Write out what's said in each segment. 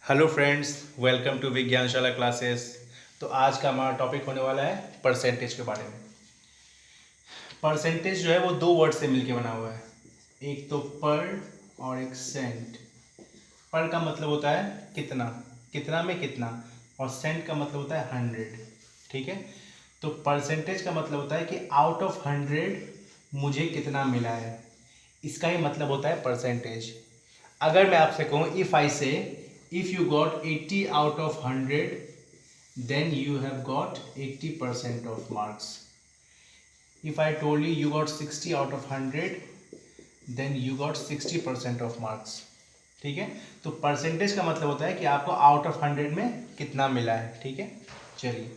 Hello friends, welcome to Vigyanshala classes. तो आज का हमारा टॉपिक होने वाला है परसेंटेज के बारे में। परसेंटेज जो है वो दो वर्ड से मिलके बना हुआ है, एक तो पर और एक सेंट। पर का मतलब होता है कितना, कितना में कितना, और सेंट का मतलब होता है 100। ठीक है, तो परसेंटेज का मतलब होता है कि आउट ऑफ 100 मुझे कितना मिला है, इसका ही मतलब होता है परसेंटेज। अगर मैं आपसे कहूँ, इफ आई से if you got 80 out of 100 then you have got 80% of marks. If I told you you got 60 out of 100 then you got 60% of marks. ठीक है, तो परसेंटेज का मतलब होता है कि आपको आउट ऑफ 100 में कितना मिला है। ठीक है, चलिए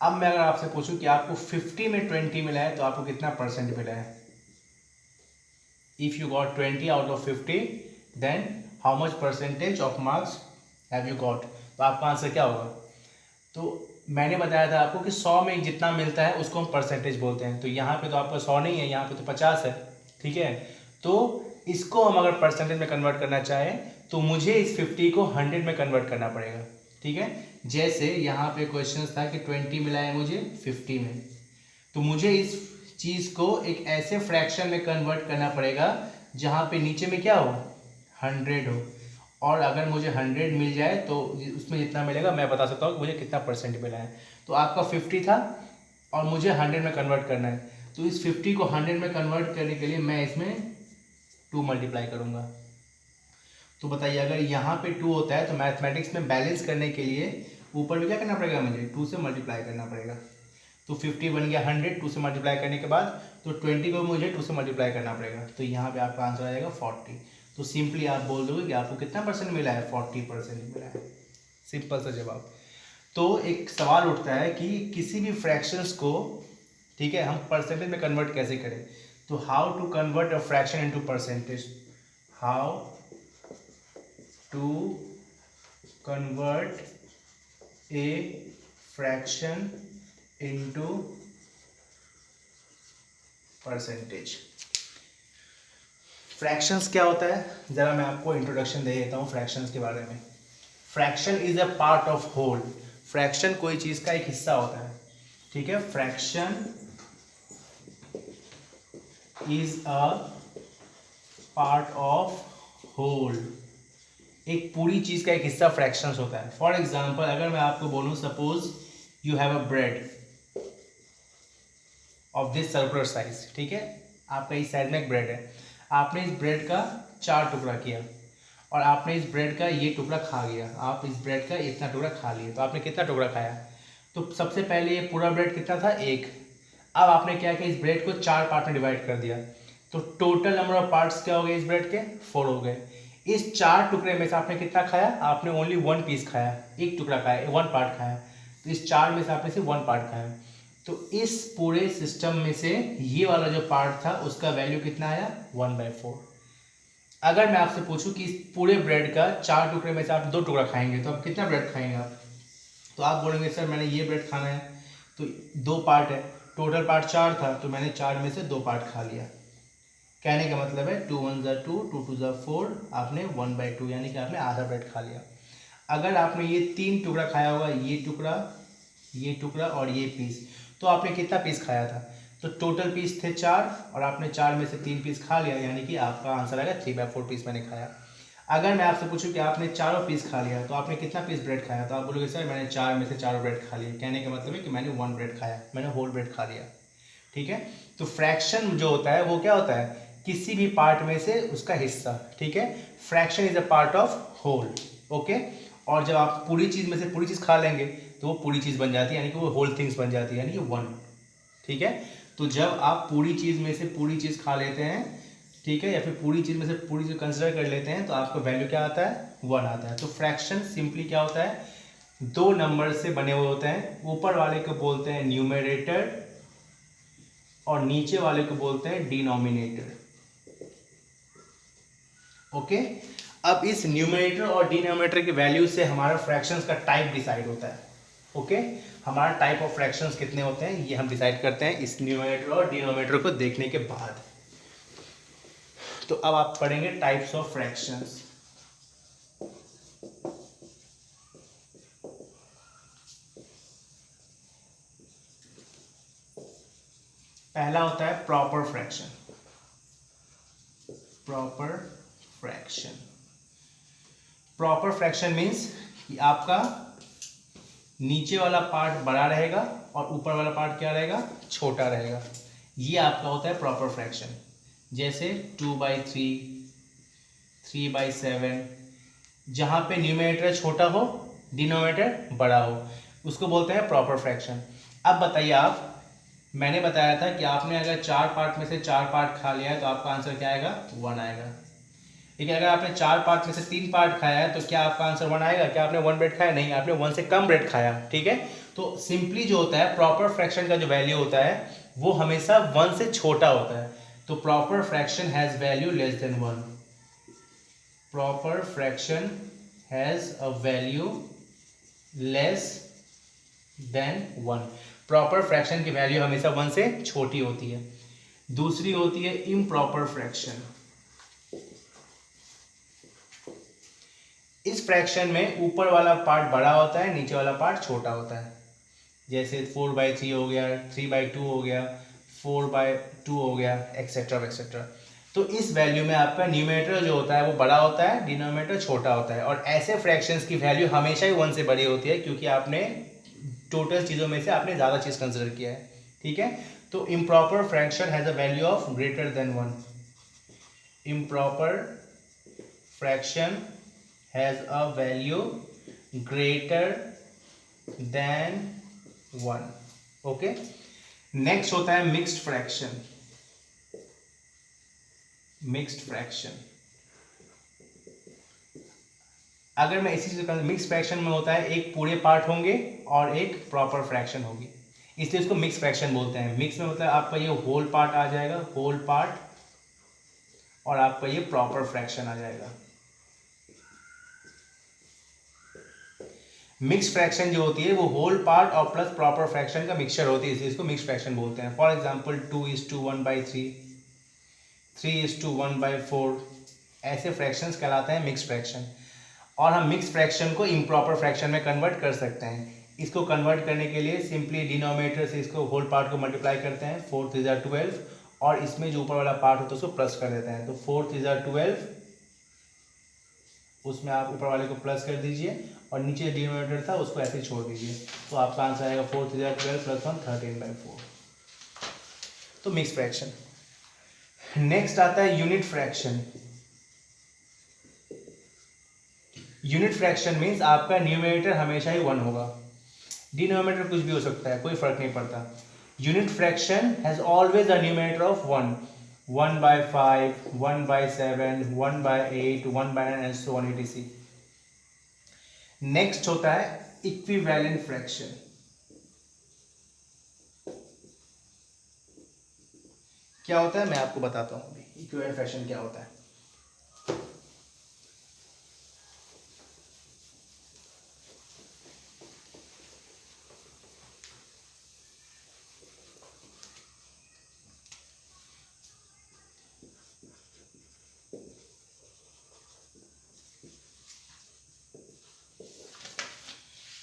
अब मैं अगर आपसे पूछूं कि आपको 50 में 20 मिला है तो आपको कितना परसेंट मिला है। If you got 20 out of 50 then how much percentage of marks have you got, तो आपका आंसर क्या होगा। तो मैंने बताया था आपको कि 100 में जितना मिलता है उसको हम परसेंटेज बोलते हैं। तो यहाँ पे तो आपका 100 नहीं है, यहाँ पे तो 50 है। ठीक है, तो इसको हम अगर परसेंटेज में कन्वर्ट करना चाहें तो मुझे इस 50 को 100 में कन्वर्ट करना पड़ेगा। ठीक है, जैसे यहाँ पे क्वेश्चन था कि 20 मिला है मुझे 50 में, तो मुझे इस चीज़ को एक ऐसे फ्रैक्शन में कन्वर्ट करना पड़ेगा जहाँ पे नीचे में क्या हो, 100 हो। और अगर मुझे 100 मिल जाए तो उसमें जितना मिलेगा मैं बता सकता हूँ कि मुझे कितना परसेंट मिला है। तो आपका 50 था और मुझे 100 में कन्वर्ट करना है, तो इस 50 को 100 में कन्वर्ट करने के लिए मैं इसमें 2 मल्टीप्लाई करूँगा। तो बताइए, अगर यहाँ पे 2 होता है तो मैथमेटिक्स में बैलेंस करने के लिए ऊपर भी क्या करना पड़ेगा, मुझे 2 से मल्टीप्लाई करना पड़ेगा। तो 50 बन गया 100 2 से मल्टीप्लाई करने के बाद, तो 20 को मुझे 2 से मल्टीप्लाई करना पड़ेगा। तो यहाँ पे आपका आंसर आ जाएगा 40। तो सिंपली आप बोल दोगे कि आपको कितना परसेंट मिला है, 40% मिला है। सिंपल सा जवाब। तो एक सवाल उठता है कि किसी भी फ्रैक्शंस को, ठीक है, हम परसेंटेज में कन्वर्ट कैसे करें। तो how to convert a fraction into percentage, how to convert a fraction into percentage. Fractions क्या होता है, ज़रा मैं आपको इंट्रोडक्शन दे देता हूँ फ्रैक्शंस के बारे में। Fraction is a part of whole. Fraction कोई चीज़ का एक हिस्सा होता है। ठीक है, fraction is a part of whole. एक पूरी चीज़ का एक हिस्सा फ्रैक्शंस होता है। फॉर एग्जाम्पल, अगर मैं आपको बोलूँ, suppose you have a bread of this circular size. ठीक है, आपका इस साइड में एक ब्रेड है, आपने इस ब्रेड का 4 टुकड़ा किया और आपने इस ब्रेड का ये टुकड़ा खा गया। आप इस ब्रेड का इतना टुकड़ा खा लिए, तो आपने कितना टुकड़ा खाया। तो सबसे पहले ये पूरा ब्रेड कितना था, 1। अब आपने क्या किया, इस ब्रेड को 4 पार्ट में डिवाइड कर दिया। तो टोटल नंबर ऑफ पार्ट्स क्या हो गए इस ब्रेड के, 4 हो गए। इस 4 टुकड़े में से आपने कितना खाया, आपने ओनली 1 पीस खाया, एक टुकड़ा खाया, 1 पार्ट खाया। तो इस 4 में से आपने सिर्फ 1 पार्ट खाया। तो इस पूरे सिस्टम में से ये वाला जो पार्ट था उसका वैल्यू कितना आया, 1/4। अगर मैं आपसे पूछूं कि इस पूरे ब्रेड का 4 टुकड़े में से आप 2 टुकड़ा खाएंगे, तो आप कितना ब्रेड खाएंगे आप, तो आप बोलेंगे सर मैंने ये ब्रेड खाना है, तो 2 पार्ट है, टोटल पार्ट 4 था, तो मैंने 4 में से 2 पार्ट खा लिया। कहने का मतलब है 2 1 ज़ा 2 2 2 ज़ा 4, आपने 1/2 यानी कि आपने आधा ब्रेड खा लिया। अगर आपने ये 3 टुकड़ा खाया होगा, ये टुकड़ा और ये पीस, तो आपने कितना पीस खाया था, तो टोटल पीस थे 4 और आपने 4 में से 3 पीस खा लिया, यानी कि आपका आंसर आएगा 3/4 पीस मैंने खाया। अगर मैं आपसे पूछूं कि आपने चारों पीस खा लिया तो आपने कितना पीस ब्रेड खाया, तो आप बोलोगे सर मैंने 4 में से 4 ब्रेड खा लिया। कहने का मतलब है कि मैंने 1 ब्रेड खाया, मैंने होल ब्रेड खा लिया। ठीक है, तो फ्रैक्शन जो होता है वो क्या होता है, किसी भी पार्ट में से उसका हिस्सा। ठीक है, fraction is a part of whole. Okay, और जब आप पूरी चीज़ में से पूरी चीज़ खा लेंगे तो वो पूरी चीज़ बन जाती है, यानी कि वो होल थिंग्स बन जाती है, यानी कि 1। ठीक है, तो जब आप पूरी चीज़ में से पूरी चीज़ खा लेते हैं, ठीक है, या फिर पूरी चीज़ में से पूरी चीज़ कंसिडर कर लेते हैं, तो आपका वैल्यू क्या आता है, 1 आता है। तो फ्रैक्शन सिंपली क्या होता है, 2 नंबर से बने हुए होते हैं। ऊपर वाले को बोलते हैं न्यूमरेटर और नीचे वाले को बोलते हैं डिनोमिनेटर। ओके, अब इस न्यूमरेटर और डिनोमिनेटर की वैल्यू से हमारा फ्रैक्शंस का टाइप डिसाइड होता है। ओके, हमारा टाइप ऑफ फ्रैक्शंस कितने होते हैं ये हम डिसाइड करते हैं इस न्यूमरेटर और डिनोमिनेटर को देखने के बाद। तो अब आप पढ़ेंगे टाइप्स ऑफ फ्रैक्शंस। पहला होता है proper fraction. Proper fraction, proper fraction means कि आपका नीचे वाला पार्ट बड़ा रहेगा और ऊपर वाला पार्ट क्या रहेगा, छोटा रहेगा। ये आपका होता है प्रॉपर फ्रैक्शन। जैसे 2/3, 3/7, जहाँ पे न्यूमरेटर छोटा हो डिनोमिनेटर बड़ा हो, उसको बोलते हैं प्रॉपर फ्रैक्शन। अब बताइए आप, मैंने बताया था कि आपने अगर 4 पार्ट में से 4 पार्ट खा लिया है तो आपका आंसर क्या आएगा, 1 आएगा। लेकिन अगर आपने 4 पार्ट में से 3 पार्ट खाया है तो क्या आपका आंसर 1 आएगा? क्या आपने 1 ब्रेड खाया? नहीं, आपने 1 से कम ब्रेड खाया। ठीक है, तो सिंपली जो होता है प्रॉपर फ्रैक्शन का जो वैल्यू होता है वो हमेशा 1 से छोटा होता है। तो proper fraction has value less than 1। Proper fraction has a value less than 1। Proper fraction की वैल्यू हमेशा 1 से छोटी होती है। दूसरी होती है इम्प्रॉपर फ्रैक्शन। इस फ्रैक्शन में ऊपर वाला पार्ट बड़ा होता है, नीचे वाला पार्ट छोटा होता है। जैसे 4/3 हो गया, 3/2 हो गया, 4/2 हो गया, एक्सेट्रा एक्सेट्रा। तो इस वैल्यू में आपका न्यूमरेटर जो होता है वो बड़ा होता है, डिनोमिनेटर छोटा होता है। और ऐसे फ्रैक्शंस की वैल्यू हमेशा ही 1 से बड़ी होती है, क्योंकि आपने टोटल चीज़ों में से आपने ज़्यादा चीज़ कंसिडर किया है। ठीक है, तो improper fraction has a value of greater than 1। Improper fraction has a value greater than 1। Okay, next होता है मिक्स्ड फ्रैक्शन। मिक्स्ड फ्रैक्शन, अगर मैं इसी चीज़ का, मिक्स फ्रैक्शन में होता है एक पूरे पार्ट होंगे और एक प्रॉपर फ्रैक्शन होगी, इसलिए इसको मिक्स फ्रैक्शन बोलते हैं। मिक्स में मतलब आपका ये होल पार्ट आ जाएगा, होल पार्ट, और आपका ये प्रॉपर फ्रैक्शन आ जाएगा। मिक्स फ्रैक्शन जो होती है वो होल पार्ट और प्लस प्रॉपर फ्रैक्शन का मिक्सचर होती है, इसलिए इसको मिक्स फ्रैक्शन बोलते हैं। फॉर एग्जाम्पल 2:1/3, 3:1/4, ऐसे फ्रैक्शंस कहलाते हैं मिक्स फ्रैक्शन। और हम मिक्स फ्रैक्शन को इम्प्रॉपर फ्रैक्शन में कन्वर्ट कर सकते हैं। इसको कन्वर्ट करने के लिए सिंपली डिनोमिनेटर से इसको होल पार्ट को मल्टीप्लाई करते हैं, 4×3=12, और इसमें जो ऊपर वाला पार्ट होता है उसको प्लस कर देते हैं। तो 4×3=12, उसमें आप ऊपर वाले को प्लस कर दीजिए और नीचे डिनोमिनेटर था उसको ऐसे ही छोड़ दीजिए, तो आपका आंसर आएगा 4×3=12 + 1 13/4। तो मिक्स फ्रैक्शन। नेक्स्ट आता है unit fraction. Unit fraction means आपका न्यूमरेटर हमेशा ही 1 होगा, डिनोमिनेटर कुछ भी हो सकता है, कोई फर्क नहीं पड़ता। Unit fraction has always a numerator of 1, 1/5, 1/7, 1/8, 1/9 and so on etc। Next होता है इक्विवेलेंट फ्रैक्शन। क्या होता है मैं आपको बताता हूं अभी, इक्विवेलेंट फ्रैक्शन क्या होता है।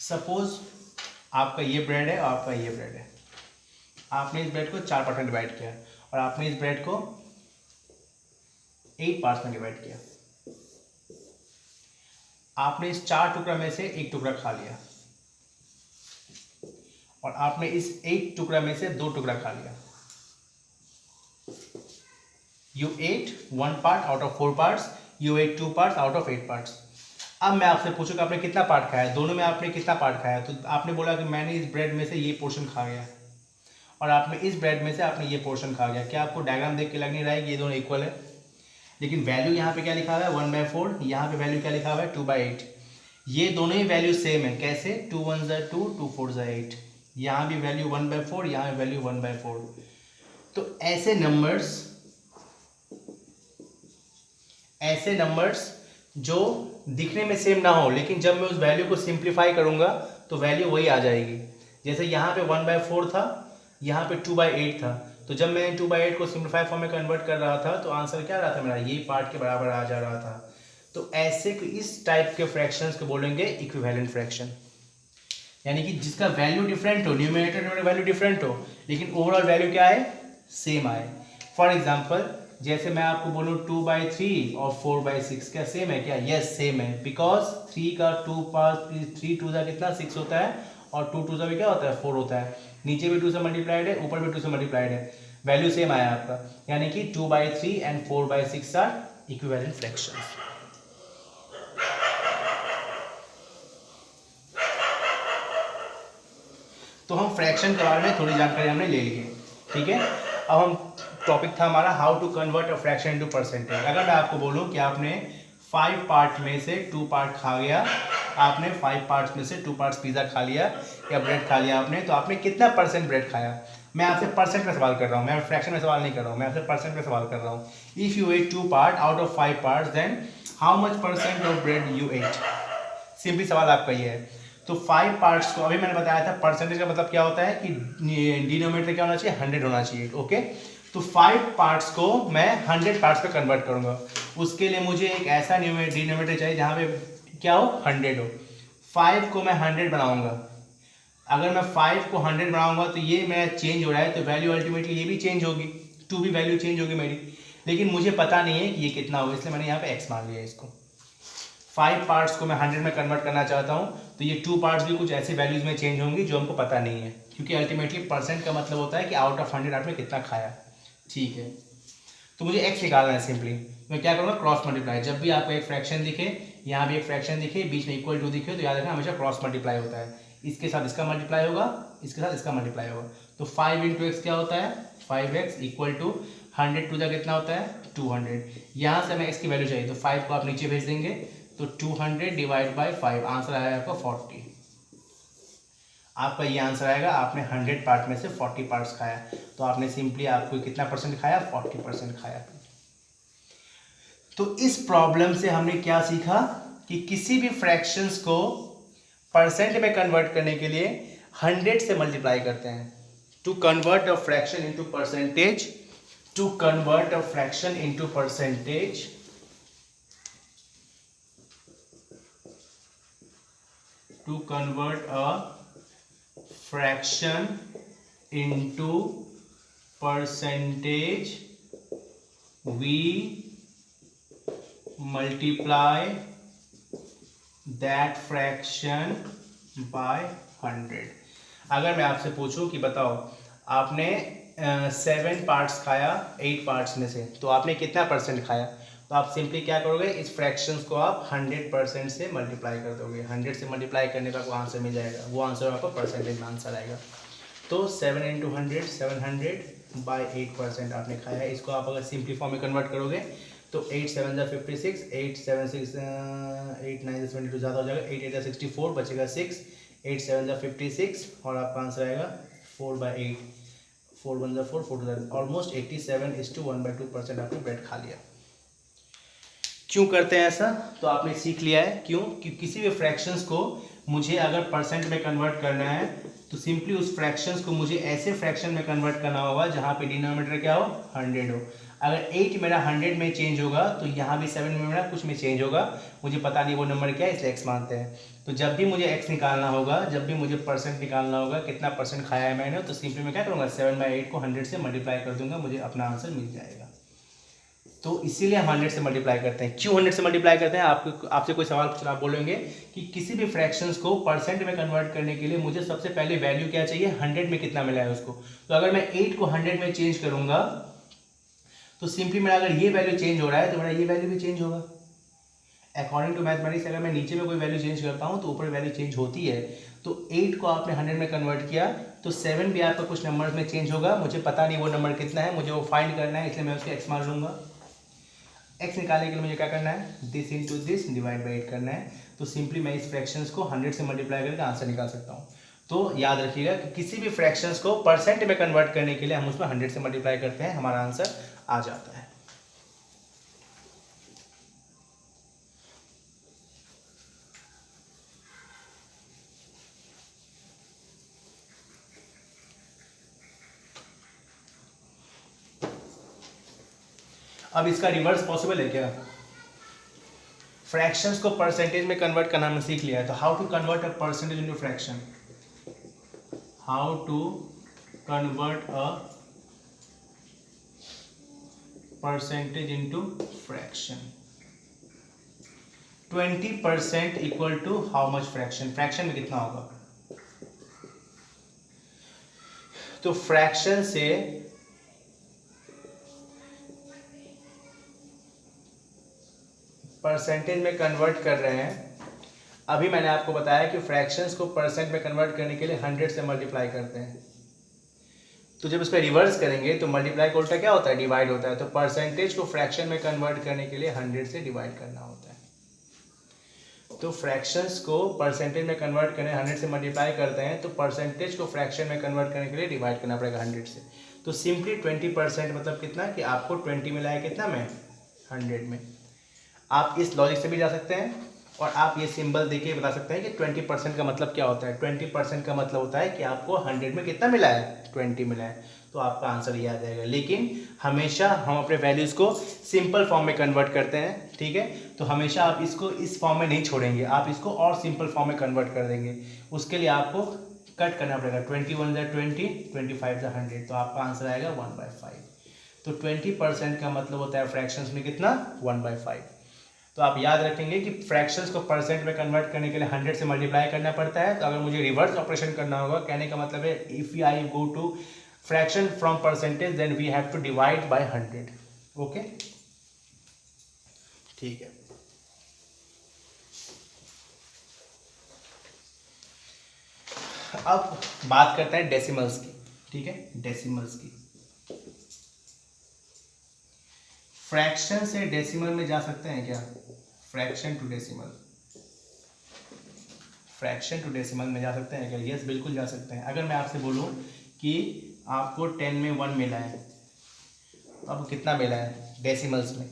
सपोज आपका ये ब्रेड है और आपका ये ब्रेड है। आपने इस ब्रेड को 4 पार्ट में डिवाइड किया और आपने इस ब्रेड को 8 पार्ट्स में डिवाइड किया। आपने इस 4 टुकड़ा में से एक टुकड़ा खा लिया और आपने इस 1 टुकड़ा में से 2 टुकड़ा खा लिया। You ate 1 part out of 4 parts, you ate 2 parts out of 8 parts। अब मैं आपसे पूछूं कि आपने कितना पार्ट खाया, दोनों में आपने कितना पार्ट खाया। तो आपने बोला कि मैंने इस ब्रेड में से ये पोर्शन खा गया और आपने इस ब्रेड में से आपने ये पोर्शन खा गया। क्या आपको डायग्राम देख के लग नहीं रहा है कि ये दोनों इक्वल है? लेकिन वैल्यू यहाँ पे क्या लिखा हुआ है, 1/4, यहाँ पे वैल्यू क्या लिखा हुआ है, 2/8। ये दोनों ही वैल्यू सेम है। कैसे? 2 1 2, 2 4 8। यहाँ भी वैल्यू 1/4, यहाँ भी वैल्यू 1/4। तो ऐसे नंबर्स जो दिखने में सेम ना हो, लेकिन जब मैं उस वैल्यू को सिंप्लीफाई करूंगा तो वैल्यू वही आ जाएगी। जैसे यहाँ पे 1/4 था, यहाँ पे 2/8 था, तो जब मैं 2/8 को सिंप्लीफाई फॉर्म में कन्वर्ट कर रहा था तो आंसर क्या रहा था मेरा, ये पार्ट के बराबर आ जा रहा था। तो ऐसे इस टाइप के फ्रैक्शंस को बोलेंगे इक्विवेलेंट फ्रैक्शन। यानी कि जिसका वैल्यू डिफरेंट हो, न्यूमरेटर वैल्यू डिफरेंट हो, लेकिन ओवरऑल वैल्यू क्या है, सेम आए। फॉर एग्जाम्पल जैसे मैं आपको बोलूँ 2/3 और 4/6, क्या सेम है क्या? यस सेम है, बिकॉज 3 का 2 पार्ट, 3 2 का कितना 6 होता है और 2 2 का भी क्या होता है 4 होता है। नीचे भी 2 से मल्टीप्लाइड है, ऊपर भी 2 से मल्टीप्लाइड है, वैल्यू सेम आया आपका, यानी कि 2/3 एंड 4/6 आर इक्विवेलेंट फ्रैक्शंस। तो हम फ्रैक्शन के बारे में थोड़ी जानकारी हमने ले ली है, ठीक है। अब हम टॉपिक था हमारा how to convert a fraction into percentage. अगर मैं आपको बोलूं कि आपने 5 पार्ट में से 2 पार्ट खा गया, आपने 5 पार्ट्स में से 2 पार्ट्स पिज़्ज़ा खा लिया या ब्रेड खा लिया आपने, तो आपने कितना परसेंट ब्रेड खाया? मैं आपसे परसेंट में सवाल कर रहा हूँ, मैं फ्रैक्शन में सवाल नहीं कर रहा हूँ, मैं आपसे परसेंट में सवाल कर रहा हूँ। If you ate 2 part out of 5 parts, then how much percent of bread you ate? Simply सवाल आपका ये है। तो 5 पार्ट्स को अभी मैंने बताया था, परसेंटेज का मतलब क्या होता है कि डिनोमिनेटर क्या होना चाहिए? 100 होना चाहिए, ओके। तो 5 पार्ट्स को मैं 100 पार्ट्स पे कन्वर्ट करूंगा। उसके लिए मुझे एक ऐसा डिनोमिनेटर चाहिए जहाँ पे क्या हो? 100 हो। 5 को मैं 100 बनाऊंगा। अगर मैं 5 को 100 बनाऊंगा तो ये मेरा चेंज हो रहा है, तो वैल्यू अल्टीमेटली ये भी चेंज होगी, 2 भी वैल्यू चेंज होगी मेरी, लेकिन मुझे पता नहीं है कि ये कितना होगा, इसलिए मैंने यहाँ पे x मान लिया इसको। 5 पार्ट्स को मैं 100 में कन्वर्ट करना चाहता हूँ, तो ये 2 पार्ट्स भी कुछ ऐसी वैल्यूज में चेंज होंगी जो हमको पता नहीं है, क्योंकि अल्टीमेटली परसेंट का मतलब होता है कि आउट ऑफ 100 आपने कितना खाया, ठीक है। तो मुझे x निकालना है। सिंपली मैं क्या करूँगा? Cross multiply. जब भी आपको एक फ्रैक्शन दिखे, यहाँ भी एक फ्रैक्शन दिखे, बीच में इक्वल टू दिखे, तो याद रखना हमेशा क्रॉस मल्टीप्लाई होता है। इसके साथ इसका मल्टीप्लाई होगा, इसके साथ इसका मल्टीप्लाई होगा। तो 5 इंटू एक्स क्या होता है? 5x equal to 100 to the कितना होता है? 200। यहाँ से हमें x की वैल्यू चाहिए, तो 5 को आप नीचे भेज देंगे, तो 200 डिवाइड बाई 5, आंसर आएगा आपका 40। आपका ये आंसर आएगा, आपने 100 पार्ट में से 40 पार्ट्स खाया, तो आपने सिंपली आपको कितना परसेंट खाया? 40% खाया। तो इस प्रॉब्लम से हमने क्या सीखा कि किसी भी फ्रैक्शंस को परसेंट में कन्वर्ट करने के लिए 100 से मल्टीप्लाई करते हैं। To convert a fraction into percentage, to convert a fraction into percentage, to convert a fraction into percentage, we multiply that fraction by 100। अगर मैं आपसे पूछूं कि बताओ आपने 7 पार्ट्स खाया 8 पार्ट्स में से, तो आपने कितना परसेंट खाया? तो आप सिंपली क्या करोगे? इस फ्रैक्शंस को आप 100% से मल्टीप्लाई कर दोगे। 100 से मल्टीप्लाई करने पर आपको आंसर मिल जाएगा, वो आंसर आपको परसेंटेज में आंसर आएगा। तो 7 इंटू 100, 700 बाई 8% आपने खाया है। इसको आप अगर सिंपली फॉर्म में कन्वर्ट करोगे तो 8 7 जा 56, 8 7 6 8 9 जा 22 ज़्यादा हो जाएगा, 8 8 जा 64, बचेगा 6, 8 7 जा 56 और आपका आंसर आएगा 4/8, 4 1 जा 4, 4 2 जा ऑलमोस्ट 87:1/2% आपने ब्रेड खा लिया। क्यों करते हैं ऐसा? तो आपने सीख लिया है क्यों कि किसी भी फ्रैक्शंस को मुझे अगर परसेंट में कन्वर्ट करना है, तो सिंपली उस फ्रैक्शंस को मुझे ऐसे फ्रैक्शन में कन्वर्ट करना होगा जहाँ पे डिनोमिनेटर क्या हो? 100 हो। अगर 8 मेरा 100 में चेंज होगा तो यहाँ भी 7 में मेरा कुछ में चेंज होगा, मुझे पता नहीं वो नंबर क्या है, इसलिए x मानते हैं। तो जब भी मुझे x निकालना होगा, जब भी मुझे परसेंट निकालना होगा कितना परसेंट खाया है मैंने, तो सिंपली मैं क्या करूँगा? 7/8 को 100 से मल्टीप्लाई कर दूंगा, मुझे अपना आंसर मिल जाएगा। तो इसीलिए हम 100 से मल्टीप्लाई करते हैं। क्यों 100 से मल्टीप्लाई करते हैं? आपसे कोई सवाल पूछना, आप बोलेंगे कि किसी भी फ्रैक्शंस को परसेंट में कन्वर्ट करने के लिए मुझे सबसे पहले वैल्यू क्या चाहिए? 100 में कितना मिला है उसको। तो अगर मैं 8 को 100 में चेंज करूंगा तो सिंपली मेरा अगर ये वैल्यू चेंज हो रहा है तो मेरा ये वैल्यू भी चेंज होगा। अकॉर्डिंग टू मैथमेटिक्स अगर मैं नीचे में कोई वैल्यू चेंज करता हूँ तो ऊपर वैल्यू चेंज होती है। तो 8 को आपने 100 में कन्वर्ट किया तो 7 भी आपका कुछ नंबर में चेंज होगा, मुझे पता नहीं वो नंबर कितना है, मुझे वो फाइंड करना है, इसलिए मैं उसको x मान लूँगा। x निकालने के लिए मुझे क्या करना है? This into this divide by 8 करना है। तो सिंपली मैं इस फ्रैक्शंस को 100 से मल्टीप्लाई करके आंसर निकाल सकता हूँ। तो याद रखिएगा कि किसी भी फ्रैक्शंस को परसेंट में कन्वर्ट करने के लिए हम उसमें 100 से मल्टीप्लाई करते हैं, हमारा आंसर आ जाता है। अब इसका रिवर्स पॉसिबल है क्या? फ्रैक्शंस को परसेंटेज में कन्वर्ट करना हमने सीख लिया है, तो how to convert a percentage into fraction, how to convert a percentage into fraction. 20% equal to how much fraction, fraction में कितना होगा? तो फ्रैक्शन से परसेंटेज में कन्वर्ट कर रहे हैं। अभी मैंने आपको बताया कि फ्रैक्शंस को परसेंट में कन्वर्ट करने के लिए 100 से मल्टीप्लाई करते हैं। तो जब इसको रिवर्स करेंगे तो मल्टीप्लाई का उल्टा क्या होता है? डिवाइड होता है। तो परसेंटेज को फ्रैक्शन में कन्वर्ट करने के लिए 100 से डिवाइड करना होता है। तो फ्रैक्शंस को परसेंटेज में कन्वर्ट करने 100 से मल्टीप्लाई करते हैं, तो परसेंटेज को फ्रैक्शन में कन्वर्ट करने के लिए डिवाइड करना पड़ेगा 100 से। तो सिंपली 20% मतलब कितना कि आपको 20 मिला है कितना में? 100 में। आप इस लॉजिक से भी जा सकते हैं और आप ये सिंबल देके बता सकते हैं कि 20% का मतलब क्या होता है। 20% का मतलब होता है कि आपको 100 में कितना मिला है? 20 मिला है। तो आपका आंसर ये आ जाएगा। लेकिन हमेशा हम अपने वैल्यूज़ को सिंपल फॉर्म में कन्वर्ट करते हैं, ठीक है? तो हमेशा आप इसको इस फॉर्म में नहीं छोड़ेंगे, आप इसको और सिंपल फॉर्म में कन्वर्ट कर देंगे। उसके लिए आपको कट करना पड़ेगा। 21 × 20, 25 × 100, तो आपका आंसर आएगा 1/5। तो 20% का मतलब होता है फ्रैक्शंस में कितना? 1/5। तो आप याद रखेंगे कि फ्रैक्शंस को परसेंट में कन्वर्ट करने के लिए 100 से मल्टीप्लाई करना पड़ता है। तो अगर मुझे रिवर्स ऑपरेशन करना होगा, कहने का मतलब है if I go to fraction from percentage then we have to divide by 100। Okay, ठीक है। अब बात करते हैं डेसिमल्स की, ठीक है? डेसिमल्स की। फ्रैक्शन से डेसिमल में जा सकते हैं क्या? Fraction to decimal, fraction to decimal में जा सकते हैं क्या? यस, बिल्कुल जा सकते हैं। अगर मैं आपसे बोलूं कि आपको 10 में 1 मिला है, तो आपको कितना मिला है डेसिमल्स में?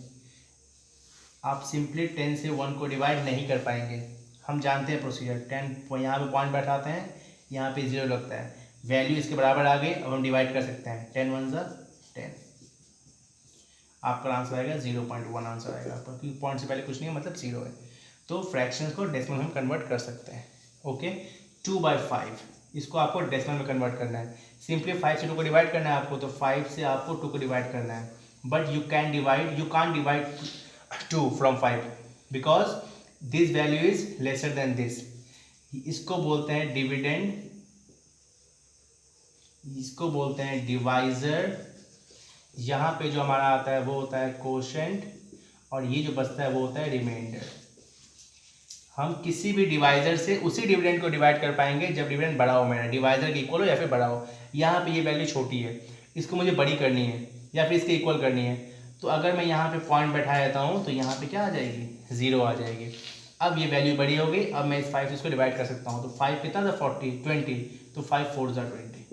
आप सिंपली 10 से 1 को डिवाइड नहीं कर पाएंगे। हम जानते हैं प्रोसीजर। 10 यहाँ पे पॉइंट बैठाते हैं, यहाँ पे 0 लगता है, वैल्यू इसके बराबर आ गई। अब हम डिवाइड कर सकते हैं। 10 × 1 = 10। आपका आंसर आएगा 0.1 आंसर आएगा आपका, क्योंकि पॉइंट से पहले कुछ नहीं है, मतलब 0 है। तो फ्रैक्शंस को डेसिमल में हम कन्वर्ट कर सकते हैं। ओके, 2/5 इसको आपको डेसिमल में कन्वर्ट करना है। सिंपली 5 से 2 को डिवाइड करना है आपको, तो 5 से आपको 2 को डिवाइड करना है। But you can't divide 2 from 5 because this value is lesser than this. इसको बोलते हैं डिविडेंड, इसको बोलते हैं डिवाइजर। यहाँ पे जो हमारा आता है वो होता है कोशेंट, और ये जो बचता है वो होता है रिमाइंडर। हम किसी भी डिवाइजर से उसी डिविडेंड को डिवाइड कर पाएंगे जब डिविडेंड बड़ा हो, मेरा डिवाइजर के इक्वल हो या फिर बड़ा हो। यहाँ पे ये वैल्यू छोटी है, इसको मुझे बड़ी करनी है या फिर इसके इक्वल करनी है। तो अगर मैं यहाँ पे पॉइंट बैठा देता हूँ तो यहाँ पे क्या आ जाएगी? 0 आ जाएगी। अब ये वैल्यू बड़ी हो गई। अब मैं इस 5 से इसको डिवाइड कर सकता हूँ। तो 5 कितना था? 40, 20, तो 5 4 = 20।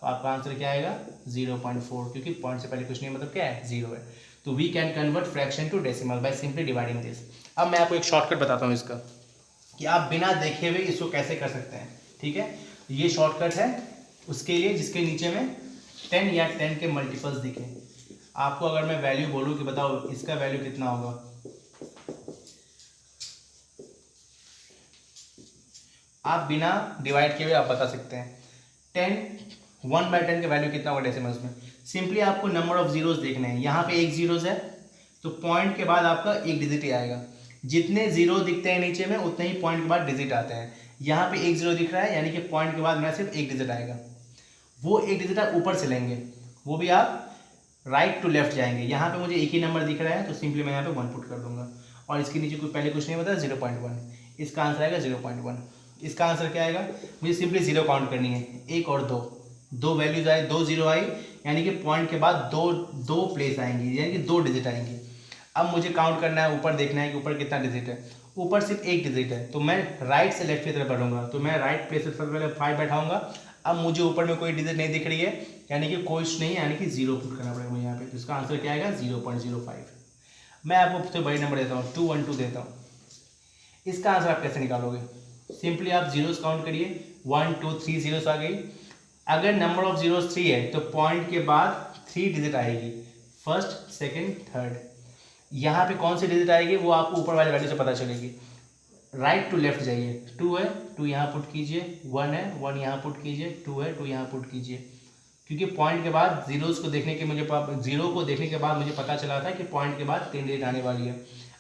तो आपका आंसर क्या आएगा? 0.4, क्योंकि पॉइंट से पहले कुछ नहीं, मतलब क्या है? 0 है। तो we can convert fraction to decimal by simply dividing this. अब मैं आपको एक शॉर्टकट बताता हूँ इसका, कि आप बिना देखे हुए इसको कैसे कर सकते हैं, ठीक है? ये शॉर्टकट है उसके लिए जिसके नीचे में 10 या 10 के मल्टीपल्स दिखे। आपको अगर मैं वैल्यू बोलूँ कि बताओ इसका वैल्यू कितना होगा, आप बिना डिवाइड किए हुए आप बता सकते हैं। 1/10 का वैल्यू कितना होगा डेसिमल्स में? सिंपली आपको नंबर ऑफ जीरोस देखने हैं। यहाँ पे 1 जीरोस है, तो पॉइंट के बाद आपका 1 डिजिट ही आएगा। जितने जीरो दिखते हैं नीचे में उतने ही पॉइंट के बाद डिजिट आते हैं। यहाँ पे 1 0 दिख रहा है, यानी कि पॉइंट के बाद मेरा सिर्फ 1 डिजिट आएगा। वो 1 डिजिट आप ऊपर से लेंगे, वो भी आप राइट टू लेफ्ट जाएंगे। यहाँ पे मुझे एक ही नंबर दिख रहा है, तो सिंपली मैं यहाँ पे 1 पुट कर दूंगा, और इसके नीचे कोई पहले कुछ नहीं बता, 0.1। इसका आंसर आएगा 0.1। इसका आंसर क्या आएगा? मुझे सिंपली 0 काउंट करनी है। 1 और 2, 2 वैल्यूज आई, 2 0 आई, यानी कि पॉइंट के बाद दो प्लेस आएंगी, यानी कि 2 डिजिट आएंगी। अब मुझे काउंट करना है, ऊपर देखना है कि ऊपर कितना डिजिट है। ऊपर सिर्फ 1 डिजिट है, तो मैं राइट से लेफ्ट की तरफ बढ़ूंगा। तो मैं राइट प्लेस से सबसे पहले 5 बैठाऊंगा। अब मुझे ऊपर में कोई डिजिट नहीं दिख रही है, यानी कि कोई नहीं है, यानी कि 0 पुट करना पड़ेगा मुझे यहाँ पे। तो इसका आंसर क्या आएगा? 0.05। मैं आपको सबसे बड़ी नंबर देता हूँ, 212 देता हूँ। इसका आंसर आप कैसे निकालोगे? सिंपली आप जीरोस काउंट करिए, 1 2 3 जीरोस आ गई। अगर नंबर ऑफ जीरोस 3 है तो पॉइंट के बाद 3 डिजिट आएगी, फर्स्ट सेकंड थर्ड। यहाँ पे कौन सी डिजिट आएगी वो आपको ऊपर वाले वैल्यू से पता चलेगी। राइट टू लेफ्ट जाइए, 2 है 2 यहाँ पुट कीजिए, 1 है 1 यहाँ पुट कीजिए, 2 है 2 यहाँ पुट कीजिए। क्योंकि पॉइंट के बाद जीरोस को देखने के जीरो को देखने के बाद मुझे पता चला था कि पॉइंट के बाद 3 डिजिट आने वाली है।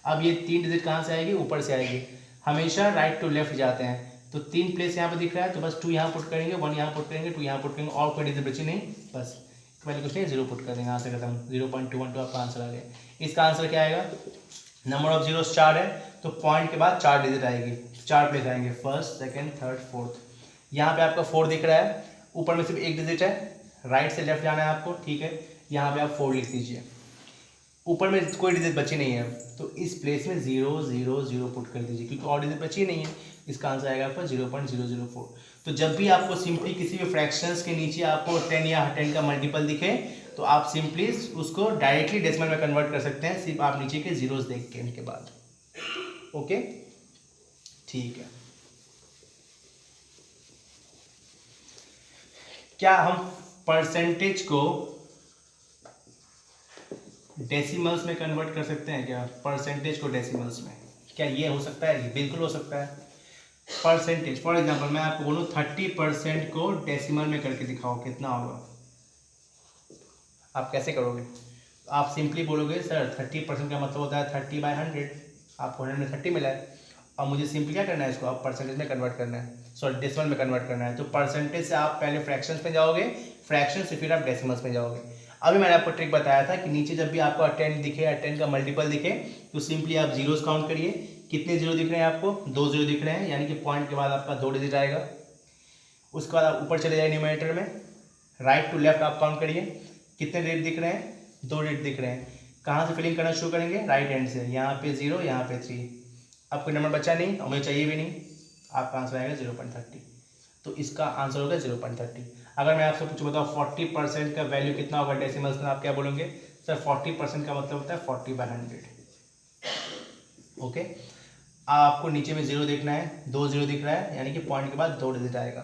अब ये 3 डिजिट कहाँ से आएगी, ऊपर से आएगी। हमेशा राइट टू लेफ्ट जाते हैं, तो 3 प्लेस यहाँ पे दिख रहा है, तो बस 2 यहाँ पुट करेंगे, 1 यहाँ पुट करेंगे, 2 यहाँ पुट करेंगे, और कोई डिजिट बची नहीं, बस पहले कुछ नहीं, 0 पुट कर देंगे, यहाँ से खत्म। 0.212 आपका आंसर आ गया। इसका आंसर क्या आएगा, नंबर ऑफ जीरोस 4 है, तो पॉइंट के बाद 4 डिजिट आएगी, 4 प्लेस आएंगे, फर्स्ट सेकेंड थर्ड फोर्थ। यहाँ पे आपका 4 दिख रहा है, ऊपर में सिर्फ एक डिजिट है, राइट से लेफ्ट जाना है आपको, ठीक है। यहाँ पे आप 4 लिख दीजिए, ऊपर में कोई डिजिट बची नहीं है, तो इस प्लेस में 0 0 0 पुट कर दीजिए, क्योंकि और डिजिट बची नहीं है। इसका आंसर आएगा आपका 0.004। तो जब भी आपको सिंपली किसी भी फ्रैक्शंस के नीचे आपको 10 या 10 का मल्टीपल दिखे, तो आप सिंपली उसको डायरेक्टली डेसिमल में कन्वर्ट कर सकते हैं, सिर्फ आप नीचे के जीरोस देख के इनके बाद। ओके, ठीक है। क्या हम परसेंटेज को डेसिमल्स में कन्वर्ट कर सकते हैं क्या, परसेंटेज को डेसिमल्स में, क्या ये हो सकता है? बिल्कुल हो सकता है। परसेंटेज, फॉर एग्जांपल मैं आपको बोलूँ 30% को डेसिमल में करके दिखाओ, कितना होगा? आप कैसे करोगे? आप सिंपली बोलोगे सर 30% का मतलब होता है 30/100, आपको 100 में 30 मिला है, अब मुझे सिंपली क्या करना है, इसको आप परसेंटेज में कन्वर्ट करना है, सॉरी डेसिमल में कन्वर्ट करना है। तो परसेंटेज से आप पहले फ्रैक्शंस में जाओगे, फ्रैक्शन से फिर आप डेसिमल्स में जाओगे। अभी मैंने आपको ट्रिक बताया था कि नीचे जब भी आपको 10 दिखे या 10 का मल्टीपल दिखे, तो सिंपली आप जीरोस काउंट करिए। कितने जीरो दिख रहे हैं आपको? 2 जीरो दिख रहे हैं, यानी कि पॉइंट के बाद आपका 2 डिजिट आएगा। उसके बाद आप ऊपर चले जाए न्यूमरेटर में, राइट टू लेफ्ट आप काउंट करिए, कितने डिजिट दिख रहे हैं? 2 डिजिट दिख रहे हैं। कहाँ से फिलिंग करना शुरू करेंगे? राइट हैंड से, यहाँ पे 0, यहाँ पे 3। अब कोई नंबर बचा नहीं और मुझे चाहिए भी नहीं, आपका आंसर आएगा 0.30। तो इसका आंसर होगा 0.30। अगर मैं आपसे पूछूं बताओ 40% का वैल्यू कितना होगा डेसिमल्स में, आप क्या बोलोगे? सर 40% का मतलब होता है 40/100। ओके, आपको नीचे में 0 देखना है, 2 0 दिख रहा है, यानी कि पॉइंट के बाद 2 डिजिट आएगा।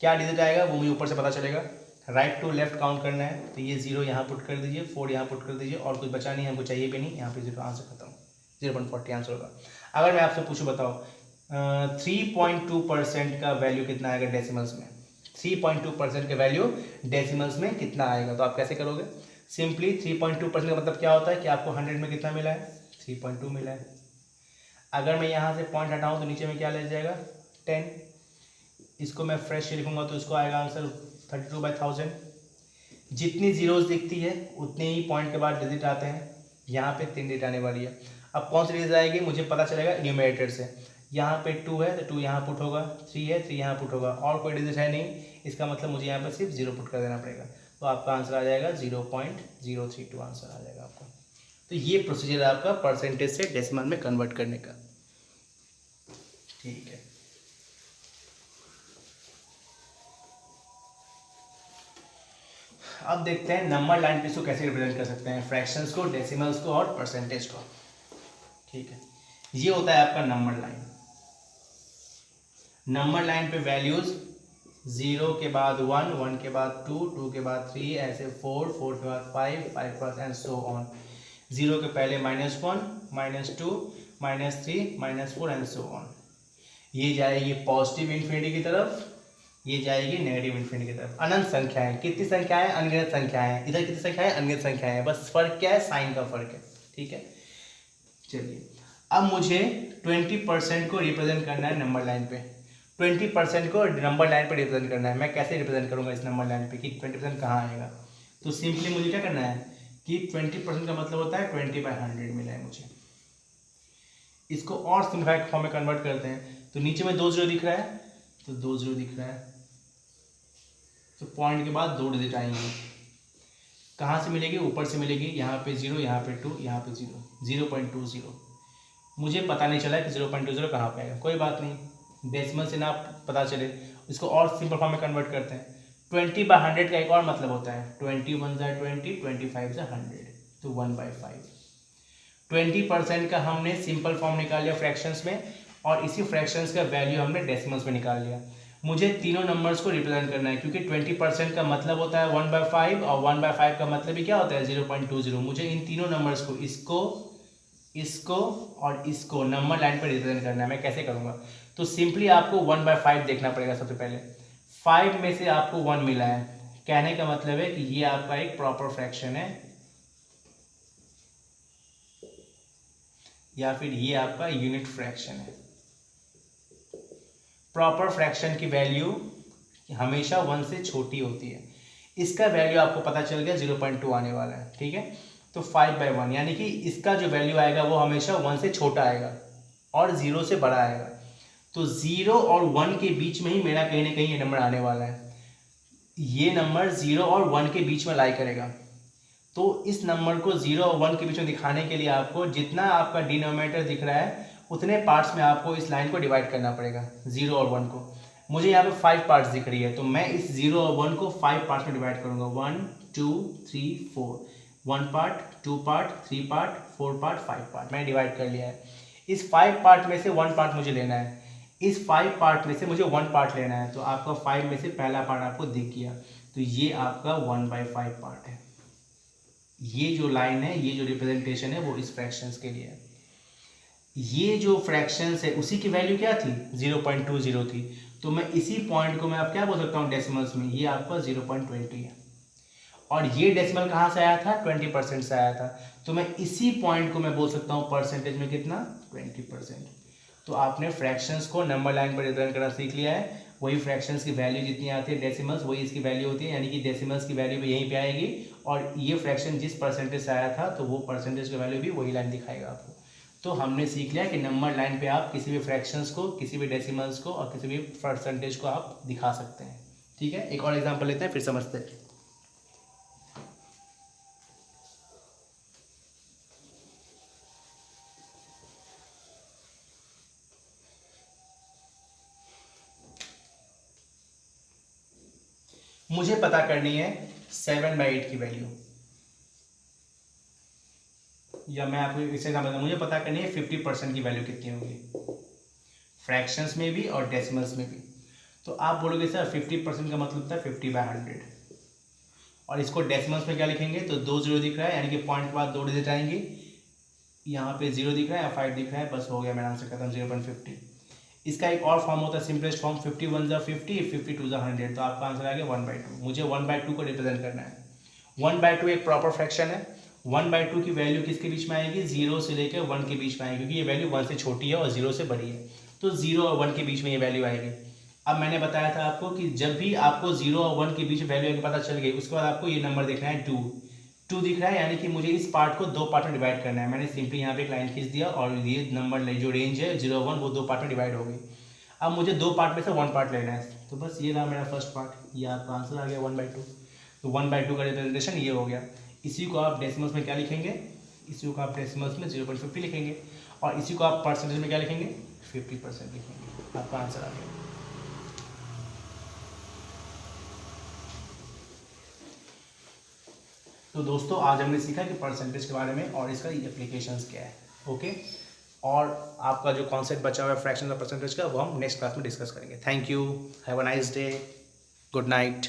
क्या डिजिट आएगा वो मुझे ऊपर से पता चलेगा। राइट टू लेफ्ट काउंट करना है, तो ये 0 यहाँ पुट कर दीजिए, 4 यहाँ पुट कर दीजिए, और कुछ बचा नहीं, हमको चाहिए भी नहीं, यहाँ पे 0, आंसर खत्म, 0.40 आंसर होगा। अगर मैं आपसे पूछूं बताओ 3.2% का वैल्यू कितना आएगा डेसिमल्स में, 3.2% का वैल्यू डेसिमल्स में कितना आएगा, तो आप कैसे करोगे? सिंपली 3.2% का मतलब क्या होता है कि आपको 100 में कितना मिला है? 3.2 मिला है। अगर मैं यहाँ से पॉइंट हटाऊँ तो नीचे में क्या ले जाएगा? 10। इसको मैं फ्रेश लिखूंगा तो इसको आएगा आंसर 32/1000। जितनी जीरोस दिखती है उतने ही पॉइंट के बाद डिजिट आते हैं। यहाँ पे 3 डिजिट आने वाली है। अब कौन सी डिजिट आएगी मुझे पता चलेगा न्यूमरेटर से। यहाँ पे 2 है तो 2 यहाँ पुट होगा, 3 है 3 यहाँ पुट होगा, और कोई डिजिट है नहीं, इसका मतलब मुझे यहाँ पर सिर्फ 0 पुट कर देना पड़ेगा। तो आपका आंसर आ जाएगा 0.032 आंसर आ जाएगा आपका। तो ये प्रोसीजर है आपका परसेंटेज से डेसिमल में कन्वर्ट करने का। ठीक है, अब देखते हैं नंबर लाइन पे इसको कैसे रिप्रेजेंट कर सकते हैं, फ्रैक्शंस को, डेसिमल्स को और परसेंटेज को। ठीक है, ये होता है आपका नंबर लाइन। नंबर लाइन पे वैल्यूज 0 के बाद 1, 1 के बाद 2, 2 के बाद 3, ऐसे 4, 4 के बाद 5, 5 के बाद एंड सो ऑन। 0 के पहले -1, -2, -3, -4 एंड सो ऑन। ये जाएगी पॉजिटिव इन्फिनिटी की तरफ, ये जाएगी नेगेटिव इन्फिनिटी की तरफ। अनंत संख्याएं, कितनी संख्याएं? अनगिनत संख्याएं। इधर कितनी संख्याएं? अनगिनत संख्याएं। बस फर्क क्या है? साइन का फर्क है। ठीक है, चलिए अब मुझे 20% को रिप्रेजेंट करना है नंबर लाइन पे। 20% को नंबर लाइन पे रिप्रेजेंट करना है। मैं कैसे रिप्रेजेंट करूंगा इस नंबर लाइन पे कि 20% कहाँ आएगा? तो सिंपली मुझे क्या करना है कि 20% का मतलब होता है 20/100 मिला है मुझे। इसको और सिंपलीफाइड फॉर्म में कन्वर्ट करते हैं। तो नीचे में 2 0 दिख रहा है, तो 2 0 दिख रहा है, तो पॉइंट के बाद 2 डिजिट आएंगे। कहाँ से मिलेगी? ऊपर से मिलेगी। यहाँ पे 0, यहाँ पे 2, यहाँ पे 0, 0.20। मुझे पता नहीं चला कि 0.20 कहाँ पे आएगा। कोई बात नहीं, डेसिमल से ना पता चले, इसको और सिंपल फॉर्म में कन्वर्ट करते हैं। 20/100 का एक और मतलब होता है 21 × 20, 25 × 100, तो 1/5। 20% का हमने सिंपल फॉर्म निकाल लिया फ्रैक्शंस में, और इसी फ्रैक्शंस का वैल्यू हमने डेसिमल्स में निकाल लिया। मुझे तीनों नंबर्स को रिप्रेजेंट करना है, क्योंकि 20% का मतलब होता है 1/5, और 1/5 का मतलब ही क्या होता है? 0.20। मुझे इन तीनों नंबर्स को, इसको और इसको नंबर लाइन पर रिप्रेजेंट करना है। मैं कैसे करूँगा? तो सिंपली आपको 1/5 देखना पड़ेगा। सबसे पहले 5 में से आपको 1 मिला है, कहने का मतलब है कि ये आपका एक प्रॉपर फ्रैक्शन है या फिर ये आपका यूनिट फ्रैक्शन है। प्रॉपर फ्रैक्शन की वैल्यू हमेशा 1 से छोटी होती है। इसका वैल्यू आपको पता चल गया 0.2 आने वाला है, ठीक है। तो 5/1 यानी कि इसका जो वैल्यू आएगा वो हमेशा 1 से छोटा आएगा और 0 से बड़ा आएगा। तो 0 और 1 के बीच में ही मेरा कहीं ना कहीं ये नंबर आने वाला है। ये नंबर 0 और 1 के बीच में लाई करेगा। तो इस नंबर को 0 और 1 के बीच में दिखाने के लिए आपको जितना आपका डिनोमिनेटर दिख रहा है उतने पार्ट्स में आपको इस लाइन को डिवाइड करना पड़ेगा, 0 और 1 को। मुझे यहाँ पे 5 पार्ट्स दिख रही है, तो मैं इस 0 और 1 को 5 पार्ट्स में डिवाइड करूँगा। 1 2 3 4, 1 part, 2 part, 3 part, 4 part, 5 part मैंने डिवाइड कर लिया है। इस 5 पार्ट में से 1 पार्ट मुझे लेना है। इस 5 पार्ट में से मुझे 1 पार्ट लेना है। तो आपका 5 में से पहला पार्ट आपको दिख गया, तो ये आपका 1/5 पार्ट है। ये जो लाइन है, ये जो रिप्रेजेंटेशन है वो इस फ्रैक्शंस के लिए है। ये जो फ्रैक्शंस है उसी की वैल्यू क्या थी, 0.20 थी। तो मैं इसी पॉइंट को मैं आप क्या बोल सकता हूँ डेसिमल्स में, ये आपका 0.20 है। और ये डेसिमल कहाँ से आया था, 20% से आया था। तो मैं इसी पॉइंट को मैं बोल सकता हूँ परसेंटेज में कितना, 20%। तो आपने फ्रैक्शंस को नंबर लाइन पर रिप्रेजेंट करना सीख लिया है। वही फ्रैक्शंस की वैल्यू जितनी आती है डेसिमल्स, वही इसकी वैल्यू होती है, यानी कि डेसिमल्स की वैल्यू भी यहीं पे आएगी। और ये फ्रैक्शन जिस परसेंटेज से आया था तो वो परसेंटेज की वैल्यू भी वही लाइन दिखाएगा आपको। तो हमने सीख लिया कि नंबर लाइन पे आप किसी भी फ्रैक्शंस को, किसी भी डेसिमल्स को और किसी भी परसेंटेज को आप दिखा सकते हैं, ठीक है। एक और एग्जाम्पल लेते हैं फिर समझते हैं। मुझे पता करनी है 7/8 की वैल्यू, या मैं आपको इससे समझता, मुझे पता करनी है 50% की वैल्यू कितनी होगी, फ्रैक्शंस में भी और डेसिमल्स में भी। तो आप बोलोगे सर 50% का मतलब था 50/100, और इसको डेसिमल्स में क्या लिखेंगे, तो 2 0 दिख रहा है, यानी कि पॉइंट के बाद 2 डिजिट आएंगे। यहाँ पे 0 दिख रहा है या 5 दिख रहा है, बस हो गया मेरा आंसर खत्म, 0.50। इसका एक और फॉर्म होता है, सिंपलेस्ट फॉर्म, 51 ज़ा 50, 52 ज़ा 100। तो आपका आंसर आ गया 1/2। मुझे 1/2 को रिप्रेजेंट करना है। 1/2 एक प्रॉपर फ्रैक्शन है। 1/2 की वैल्यू किसके बीच में आएगी, 0 से लेकर 1 के बीच में आएगी, क्योंकि ये वैल्यू 1 से छोटी है और 0 से बड़ी है। तो 0 और 1 के बीच में ये वैल्यू आएगी। अब मैंने बताया था आपको कि जब भी आपको 0 और 1 के बीच वैल्यू पता चल गई, उसके बाद आपको ये नंबर देखना है 2 दिख रहा है, यानी कि मुझे इस पार्ट को 2 पार्ट में डिवाइड करना है। मैंने सिंपली यहाँ पे एक लाइन खींच दिया और ये नंबर जो रेंज है 0 1 वो 2 पार्ट में डिवाइड हो गई। अब मुझे 2 पार्ट में से 1 पार्ट लेना है, तो बस ये रहा मेरा फर्स्ट पार्ट, ये आपका आंसर आ गया 1/2। तो 1/2 का रिप्रेजेंटेशन ये हो गया। इसी को आप डेसिमल्स में क्या लिखेंगे, इसी को आप डेसिमल्स में 0.50 लिखेंगे, और इसी को आप परसेंटेज में क्या लिखेंगे, 50% लिखेंगे। आपका आंसर आ गया। तो दोस्तों आज हमने सीखा कि परसेंटेज के बारे में और इसका एप्लीकेशंस क्या है, ओके। और आपका जो कॉन्सेप्ट बचा हुआ है फ्रैक्शन और परसेंटेज का, वो हम नेक्स्ट क्लास में डिस्कस करेंगे। Thank you, have a nice day, good night.